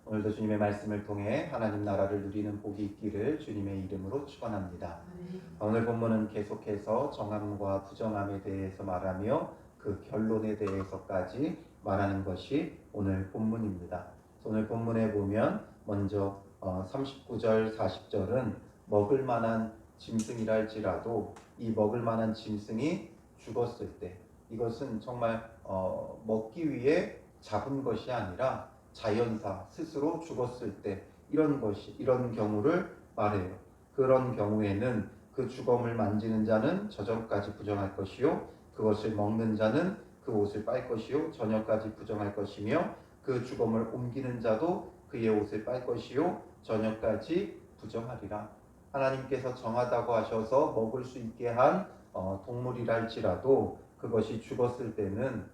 오늘도 주님의 말씀을 통해 하나님 나라를 누리는 복이 있기를 주님의 이름으로 축원합니다. 오늘 본문은 계속해서 정함과 부정함에 대해서 말하며 그 결론에 대해서까지 말하는 것이 오늘 본문입니다. 오늘 본문에 보면 먼저 39절 40절은 먹을 만한 짐승이라 할지라도 이 먹을 만한 짐승이 죽었을 때 이것은 정말 먹기 위해 잡은 것이 아니라 자연사 스스로 죽었을 때 이런 경우를 말해요. 그런 경우에는 그 죽음을 만지는 자는 저녁까지 부정할 것이요 그것을 먹는 자는 그 옷을 빨 것이요 저녁까지 부정할 것이며 그 죽음을 옮기는 자도 그의 옷을 빨 것이요 저녁까지 부정하리라. 하나님께서 정하다고 하셔서 먹을 수 있게 한 동물이라 할지라도 그것이 죽었을 때는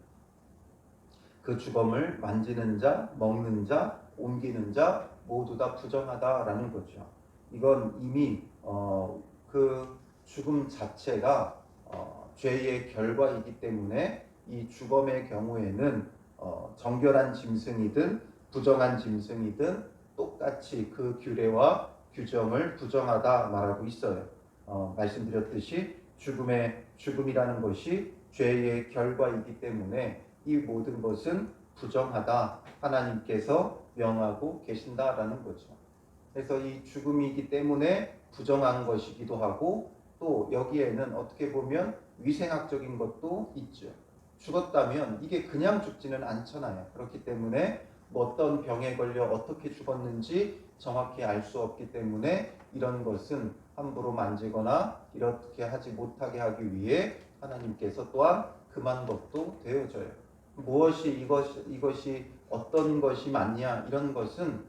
그 죽음을 만지는 자, 먹는 자, 옮기는 자 모두 다 부정하다라는 거죠. 이건 이미 그 죽음 자체가 죄의 결과이기 때문에 이 죽음의 경우에는 정결한 짐승이든 부정한 짐승이든 똑같이 그 규례와 규정을 부정하다 말하고 있어요. 말씀드렸듯이 죽음이라는 것이 죄의 결과이기 때문에 이 모든 것은 부정하다 하나님께서 명하고 계신다라는 거죠. 그래서 이 죽음이기 때문에 부정한 것이기도 하고 또 여기에는 어떻게 보면 위생학적인 것도 있죠. 죽었다면 이게 그냥 죽지는 않잖아요. 그렇기 때문에 어떤 병에 걸려 어떻게 죽었는지 정확히 알 수 없기 때문에 이런 것은 함부로 만지거나 이렇게 하지 못하게 하기 위해 하나님께서 또한 금한 것도 되어져요. 이것이 어떤 것이 맞냐 이런 것은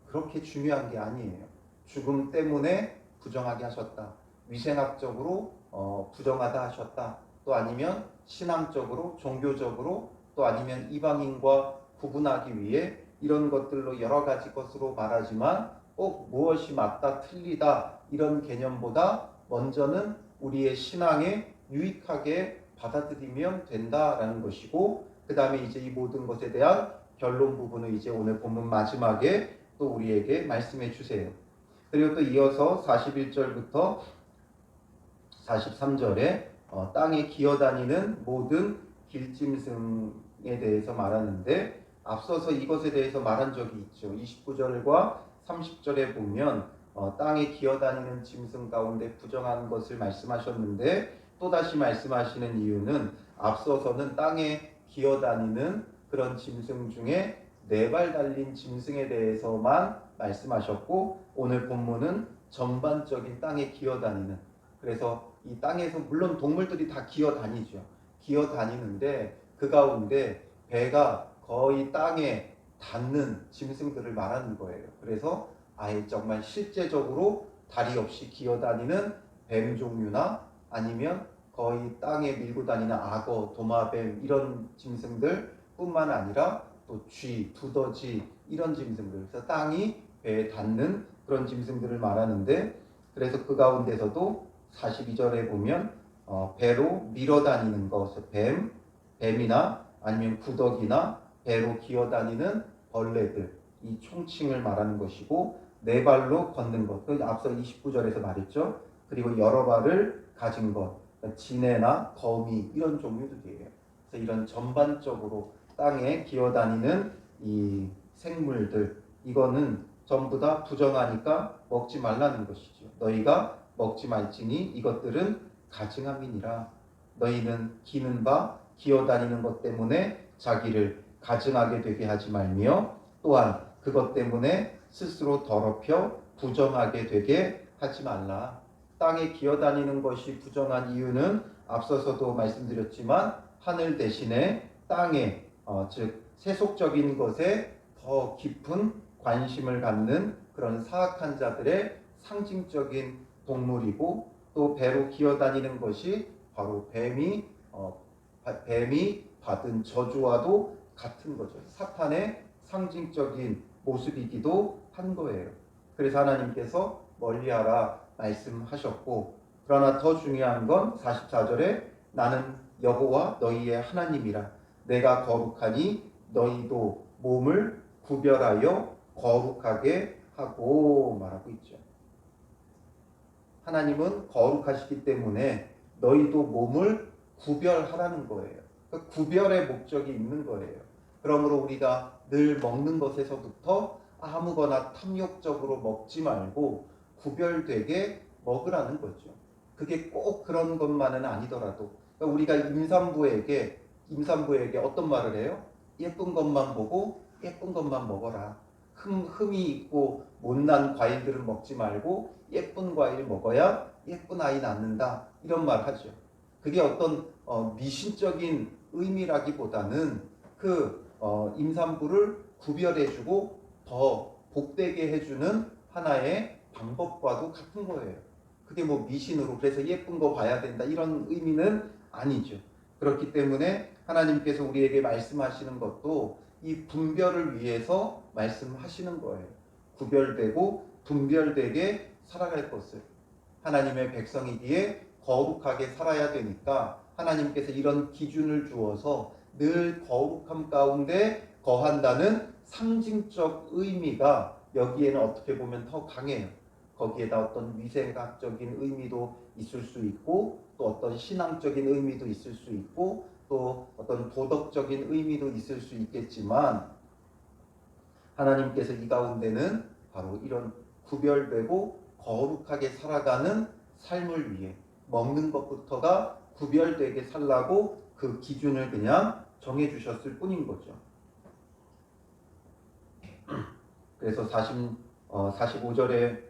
그렇게 중요한 게 아니에요. 죽음 때문에 부정하게 하셨다. 위생학적으로 부정하다 하셨다. 또 아니면 신앙적으로 종교적으로 또 아니면 이방인과 구분하기 위해 이런 것들로 여러 가지 것으로 말하지만 꼭 무엇이 맞다 틀리다 이런 개념보다 먼저는 우리의 신앙에 유익하게 받아들이면 된다라는 것이고 그 다음에 이제 이 모든 것에 대한 결론 부분을 이제 오늘 본문 마지막에 또 우리에게 말씀해 주세요. 그리고 또 이어서 41절부터 43절에 땅에 기어다니는 모든 길짐승에 대해서 말하는데 앞서서 이것에 대해서 말한 적이 있죠. 29절과 30절에 보면 땅에 기어다니는 짐승 가운데 부정한 것을 말씀하셨는데 또다시 말씀하시는 이유는 앞서서는 땅에 기어다니는 그런 짐승 중에 4발 달린 짐승에 대해서만 말씀하셨고 오늘 본문은 전반적인 땅에 기어다니는 그래서 이 땅에서 물론 동물들이 다 기어다니죠. 기어다니는데 그 가운데 배가 거의 땅에 닿는 짐승들을 말하는 거예요. 그래서 아예 정말 실제적으로 다리 없이 기어다니는 뱀 종류나 아니면 거의 땅에 밀고 다니는 악어, 도마뱀 이런 짐승들 뿐만 아니라 또 쥐, 두더지 이런 짐승들 그래서 땅이 배에 닿는 그런 짐승들을 말하는데 그래서 그 가운데서도 42절에 보면 배로 밀어다니는 것, 뱀이나 아니면 구더기나 배로 기어다니는 벌레들 이 총칭을 말하는 것이고 4발로 걷는 것, 앞서 29절에서 말했죠. 그리고 여러 발을 가진 것, 지네나 거미 이런 종류들이에요. 그래서 이런 전반적으로 땅에 기어다니는 이 생물들 이거는 전부 다 부정하니까 먹지 말라는 것이죠. 너희가 먹지 말지니 이것들은 가증함이니라. 너희는 기는 바 기어다니는 것 때문에 자기를 가증하게 되게 하지 말며 또한 그것 때문에 스스로 더럽혀 부정하게 되게 하지 말라. 땅에 기어다니는 것이 부정한 이유는 앞서서도 말씀드렸지만 하늘 대신에 땅에 즉 세속적인 것에 더 깊은 관심을 갖는 그런 사악한 자들의 상징적인 동물이고 또 배로 기어다니는 것이 바로 뱀이 받은 저주와도 같은 거죠. 사탄의 상징적인 모습이기도 한 거예요. 그래서 하나님께서 멀리하라 말씀하셨고 그러나 더 중요한 건 44절에 나는 여호와 너희의 하나님이라 내가 거룩하니 너희도 몸을 구별하여 거룩하게 하고 말하고 있죠. 하나님은 거룩하시기 때문에 너희도 몸을 구별하라는 거예요. 그 구별의 목적이 있는 거예요. 그러므로 우리가 늘 먹는 것에서부터 아무거나 탐욕적으로 먹지 말고 구별되게 먹으라는 거죠. 그게 꼭 그런 것만은 아니더라도 그러니까 우리가 임산부에게 어떤 말을 해요? 예쁜 것만 보고 예쁜 것만 먹어라. 흠이 있고 못난 과일들은 먹지 말고 예쁜 과일 먹어야 예쁜 아이 낳는다. 이런 말 하죠. 그게 어떤 미신적인 의미라기보다는 임산부를 구별해주고 더 복되게 해주는 하나의 방법과도 같은 거예요. 그게 뭐 미신으로 그래서 예쁜 거 봐야 된다 이런 의미는 아니죠. 그렇기 때문에 하나님께서 우리에게 말씀하시는 것도 이 분별을 위해서 말씀하시는 거예요. 구별되고 분별되게 살아갈 것을. 하나님의 백성이기에 거룩하게 살아야 되니까 하나님께서 이런 기준을 주어서 늘 거룩함 가운데 거한다는 상징적 의미가 여기에는 어떻게 보면 더 강해요. 거기에다 어떤 위생학적인 의미도 있을 수 있고 또 어떤 신앙적인 의미도 있을 수 있고 또 어떤 도덕적인 의미도 있을 수 있겠지만 하나님께서 이 가운데는 바로 이런 구별되고 거룩하게 살아가는 삶을 위해 먹는 것부터가 구별되게 살라고 그 기준을 그냥 정해주셨을 뿐인 거죠. 그래서 45절에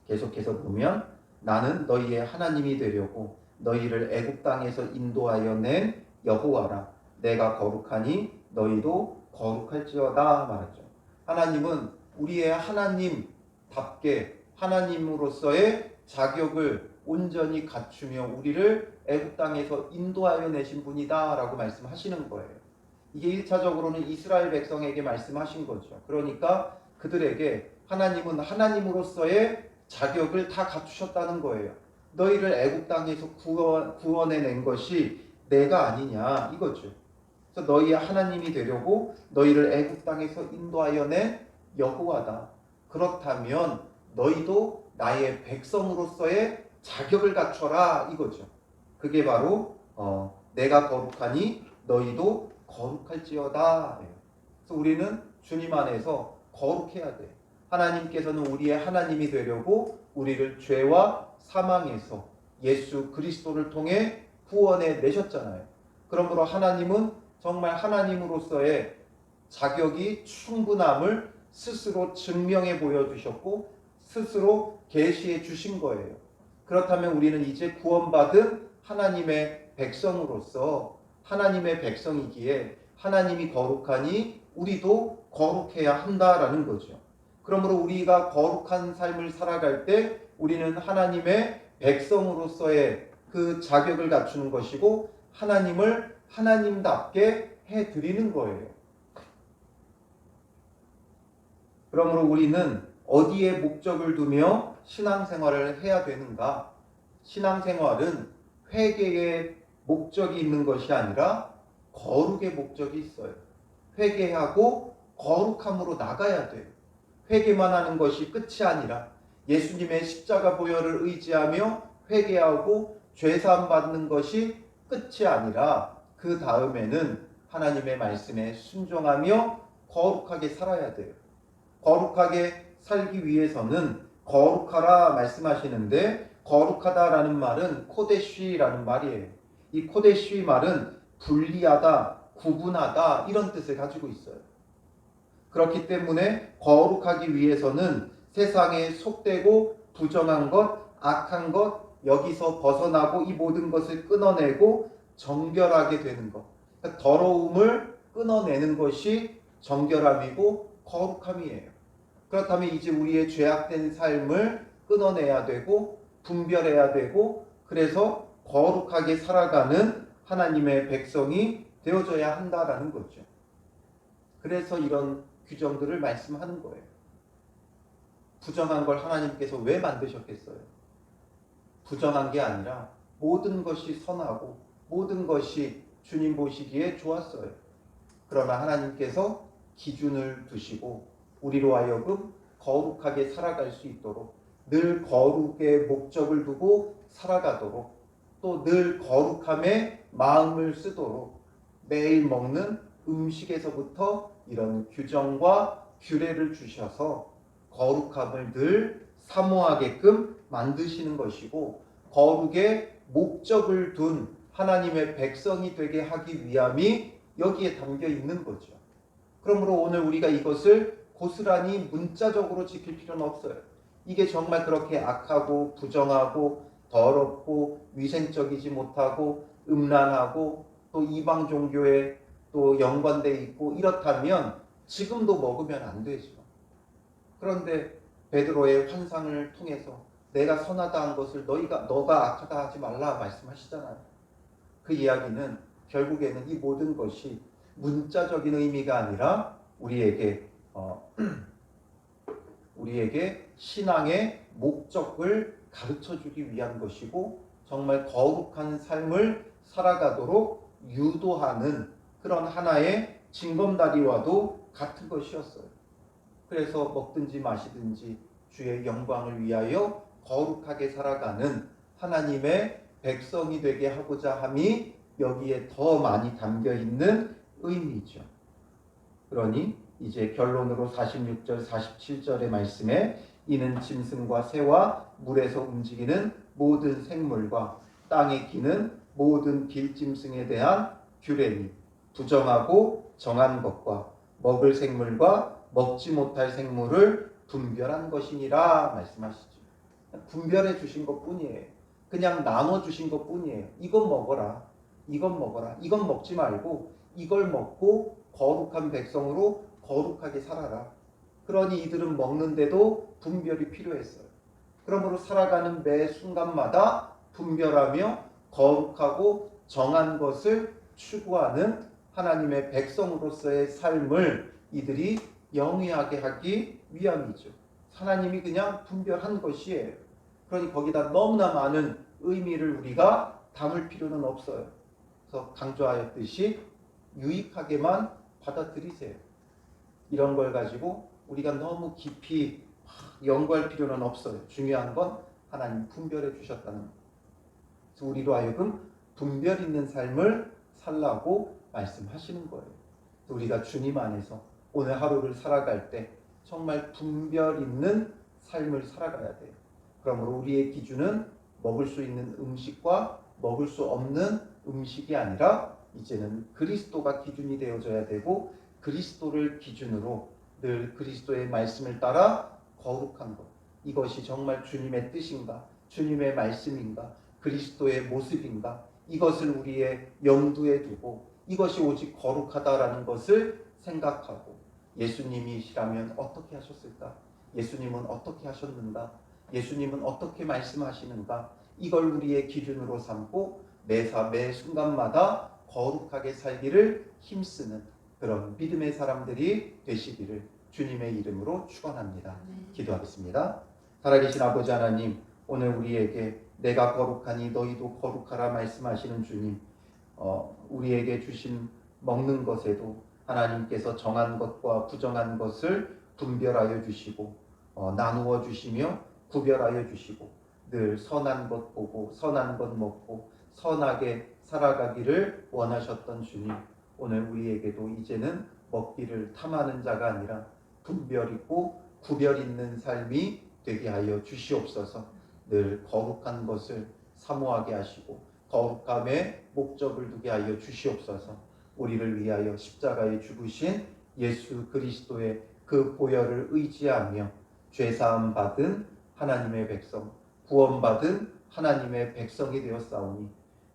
계속해서 보면 나는 너희의 하나님이 되려고 너희를 애굽 땅에서 인도하여 낸 여호와라. 내가 거룩하니 너희도 거룩할지어다 말하죠. 하나님은 우리의 하나님답게 하나님으로서의 자격을 온전히 갖추며 우리를 애굽 땅에서 인도하여 내신 분이다 라고 말씀하시는 거예요. 이게 1차적으로는 이스라엘 백성에게 말씀하신 거죠. 그러니까 그들에게 하나님은 하나님으로서의 자격을 다 갖추셨다는 거예요. 너희를 애굽 땅에서 구원해낸 것이 내가 아니냐 이거죠. 그래서 너희의 하나님이 되려고 너희를 애굽 땅에서 인도하여 낸 여호와다. 그렇다면 너희도 나의 백성으로서의 자격을 갖춰라 이거죠. 그게 바로 내가 거룩하니 너희도 거룩할지어다. 그래서 우리는 주님 안에서 거룩해야 돼. 하나님께서는 우리의 하나님이 되려고 우리를 죄와 사망에서 예수 그리스도를 통해 구원해 내셨잖아요. 그러므로 하나님은 정말 하나님으로서의 자격이 충분함을 스스로 증명해 보여주셨고 스스로 계시해 주신 거예요. 그렇다면 우리는 이제 구원받은 하나님의 백성으로서 하나님의 백성이기에 하나님이 거룩하니 우리도 거룩해야 한다라는 거죠. 그러므로 우리가 거룩한 삶을 살아갈 때 우리는 하나님의 백성으로서의 그 자격을 갖추는 것이고 하나님을 하나님답게 해드리는 거예요. 그러므로 우리는 어디에 목적을 두며 신앙생활을 해야 되는가? 신앙생활은 회개의 목적이 있는 것이 아니라 거룩의 목적이 있어요. 회개하고 거룩함으로 나가야 돼요. 회개만 하는 것이 끝이 아니라 예수님의 십자가 보혈을 의지하며 회개하고 죄사함 받는 것이 끝이 아니라 그 다음에는 하나님의 말씀에 순종하며 거룩하게 살아야 돼요. 거룩하게 살기 위해서는 거룩하라 말씀하시는데 거룩하다라는 말은 코데쉬라는 말이에요. 이 코데쉬 말은 분리하다, 구분하다 이런 뜻을 가지고 있어요. 그렇기 때문에 거룩하기 위해서는 세상에 속되고 부정한 것, 악한 것 여기서 벗어나고 이 모든 것을 끊어내고 정결하게 되는 것. 그러니까 더러움을 끊어내는 것이 정결함이고 거룩함이에요. 그렇다면 이제 우리의 죄악된 삶을 끊어내야 되고 분별해야 되고 그래서 거룩하게 살아가는 하나님의 백성이 되어져야 한다라는 거죠. 그래서 이런 규정들을 말씀하는 거예요. 부정한 걸 하나님께서 왜 만드셨겠어요? 부정한 게 아니라 모든 것이 선하고 모든 것이 주님 보시기에 좋았어요. 그러나 하나님께서 기준을 두시고 우리로 하여금 거룩하게 살아갈 수 있도록 늘 거룩의 목적을 두고 살아가도록 또 늘 거룩함에 마음을 쓰도록 매일 먹는 음식에서부터 이런 규정과 규례를 주셔서 거룩함을 늘 사모하게끔 만드시는 것이고 거룩의 목적을 둔 하나님의 백성이 되게 하기 위함이 여기에 담겨 있는 거죠. 그러므로 오늘 우리가 이것을 고스란히 문자적으로 지킬 필요는 없어요. 이게 정말 그렇게 악하고 부정하고 더럽고 위생적이지 못하고 음란하고 또 이방 종교에 또 연관되어 있고 이렇다면 지금도 먹으면 안 되죠. 그런데 베드로의 환상을 통해서 내가 선하다 한 것을 너가 악하다 하지 말라 말씀하시잖아요. 그 이야기는 결국에는 이 모든 것이 문자적인 의미가 아니라 우리에게 신앙의 목적을 가르쳐주기 위한 것이고 정말 거룩한 삶을 살아가도록 유도하는 그런 하나의 징검다리와도 같은 것이었어요. 그래서 먹든지 마시든지 주의 영광을 위하여 거룩하게 살아가는 하나님의 백성이 되게 하고자 함이 여기에 더 많이 담겨 있는 의미죠. 그러니 이제 결론으로 46절 47절의 말씀에 이는 짐승과 새와 물에서 움직이는 모든 생물과 땅에 기는 모든 길짐승에 대한 규례니 부정하고 정한 것과 먹을 생물과 먹지 못할 생물을 분별한 것이니라 말씀하시죠. 분별해 주신 것뿐이에요. 그냥 나눠 주신 것뿐이에요. 이건 먹어라. 이건 먹어라. 이건 먹지 말고 이걸 먹고 거룩한 백성으로 거룩하게 살아라. 그러니 이들은 먹는데도 분별이 필요했어요. 그러므로 살아가는 매 순간마다 분별하며 거룩하고 정한 것을 추구하는 하나님의 백성으로서의 삶을 이들이 영위하게 하기 위함이죠. 하나님이 그냥 분별한 것이에요. 그러니 거기다 너무나 많은 의미를 우리가 담을 필요는 없어요. 그래서 강조하였듯이 유익하게만 받아들이세요. 이런 걸 가지고 우리가 너무 깊이 연구할 필요는 없어요. 중요한 건 하나님 분별해 주셨다는 것. 그래서 우리로 하여금 분별 있는 삶을 살라고 말씀하시는 거예요. 우리가 주님 안에서 오늘 하루를 살아갈 때 정말 분별 있는 삶을 살아가야 돼요. 그러므로 우리의 기준은 먹을 수 있는 음식과 먹을 수 없는 음식이 아니라 이제는 그리스도가 기준이 되어져야 되고 그리스도를 기준으로 늘 그리스도의 말씀을 따라 거룩한 것. 이것이 정말 주님의 뜻인가? 주님의 말씀인가? 그리스도의 모습인가? 이것을 우리의 염두에 두고 이것이 오직 거룩하다라는 것을 생각하고 예수님이시라면 어떻게 하셨을까? 예수님은 어떻게 하셨는가? 예수님은 어떻게 말씀하시는가? 이걸 우리의 기준으로 삼고 매사 매 순간마다 거룩하게 살기를 힘쓰는 그런 믿음의 사람들이 되시기를 주님의 이름으로 축원합니다. 기도하겠습니다. 살아계신 아버지 하나님, 오늘 우리에게 내가 거룩하니 너희도 거룩하라 말씀하시는 주님, 우리에게 주신 먹는 것에도 하나님께서 정한 것과 부정한 것을 분별하여 주시고 나누어 주시며 구별하여 주시고 늘 선한 것 보고 선한 것 먹고 선하게 살아가기를 원하셨던 주님, 오늘 우리에게도 이제는 먹기를 탐하는 자가 아니라 분별 있고 구별 있는 삶이 되게 하여 주시옵소서. 늘 거룩한 것을 사모하게 하시고 거룩함에 목적을 두게 하여 주시옵소서. 우리를 위하여 십자가에 죽으신 예수 그리스도의 그 보혈을 의지하며 죄사함 받은 하나님의 백성, 구원받은 하나님의 백성이 되었사오니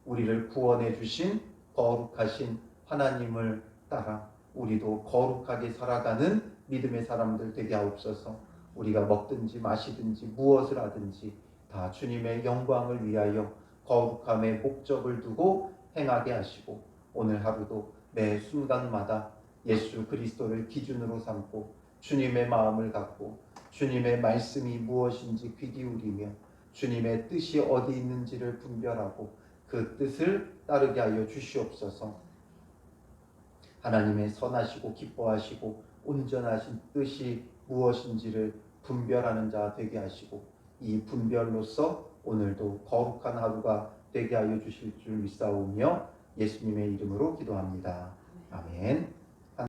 우리를 구원해 주신 거룩하신 하나님을 따라 우리도 거룩하게 살아가는 믿음의 사람들 되게 하옵소서. 우리가 먹든지 마시든지 무엇을 하든지 다 주님의 영광을 위하여 거룩함의 목적을 두고 행하게 하시고 오늘 하루도 매 순간마다 예수 그리스도를 기준으로 삼고 주님의 마음을 갖고 주님의 말씀이 무엇인지 귀 기울이며 주님의 뜻이 어디 있는지를 분별하고 그 뜻을 따르게 하여 주시옵소서. 하나님의 선하시고 기뻐하시고 온전하신 뜻이 무엇인지를 분별하는 자 되게 하시고 이 분별로서 오늘도 거룩한 하루가 되게 하여 주실 줄 믿사오며 예수님의 이름으로 기도합니다. 아멘.